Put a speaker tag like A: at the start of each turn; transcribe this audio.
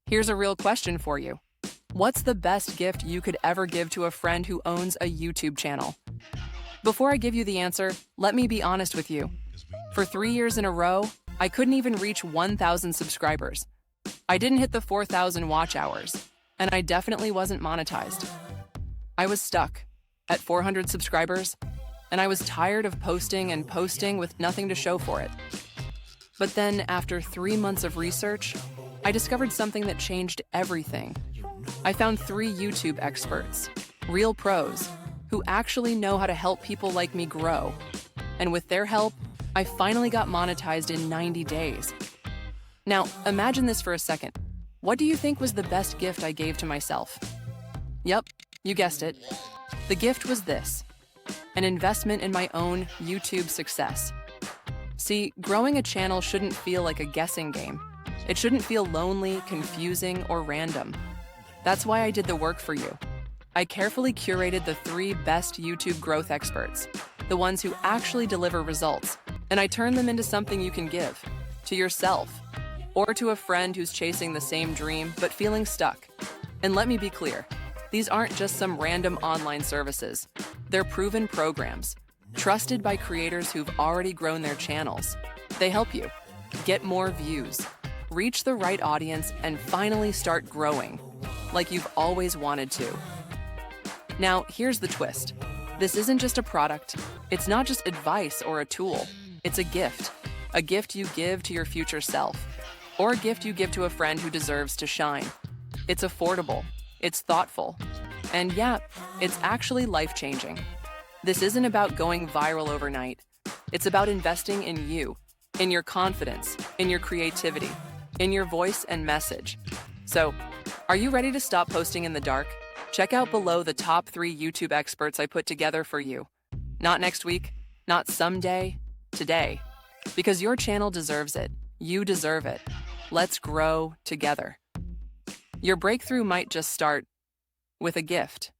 A: Here's a real question for you. What's the best gift you could ever give to a friend who owns a YouTube channel? Before I give you the answer, let me be honest with you. For 3 years in a row, I couldn't even reach 1,000 subscribers. I didn't hit the 4,000 watch hours, and I definitely wasn't monetized. I was stuck at 400 subscribers, and I was tired of posting and posting with nothing to show for it. But then, after 3 months of research, I discovered something that changed everything. I found 3 YouTube experts, real pros, who actually know how to help people like me grow. And with their help, I finally got monetized in 90 days. Now, imagine this for a second. What do you think was the best gift I gave to myself? Yep, you guessed it. The gift was this: an investment in my own YouTube success. See, growing a channel shouldn't feel like a guessing game. It shouldn't feel lonely, confusing, or random. That's why I did the work for you. I carefully curated the 3 best YouTube growth experts, the ones who actually deliver results, and I turned them into something you can give to yourself or to a friend who's chasing the same dream but feeling stuck. And let me be clear, these aren't just some random online services. They're proven programs, trusted by creators who've already grown their channels. They help you get more views, reach the right audience, and finally start growing like you've always wanted to. Now, here's the twist. This isn't just a product. It's not just advice or a tool. It's a gift you give to your future self, or a gift you give to a friend who deserves to shine. It's affordable, it's thoughtful, and yeah, it's actually life-changing. This isn't about going viral overnight. It's about investing in you, in your confidence, in your creativity, in your voice and message. So, are you ready to stop posting in the dark? Check out below the top 3 YouTube experts I put together for you. Not next week, not someday, today. Because your channel deserves it. You deserve it. Let's grow together. Your breakthrough might just start with a gift.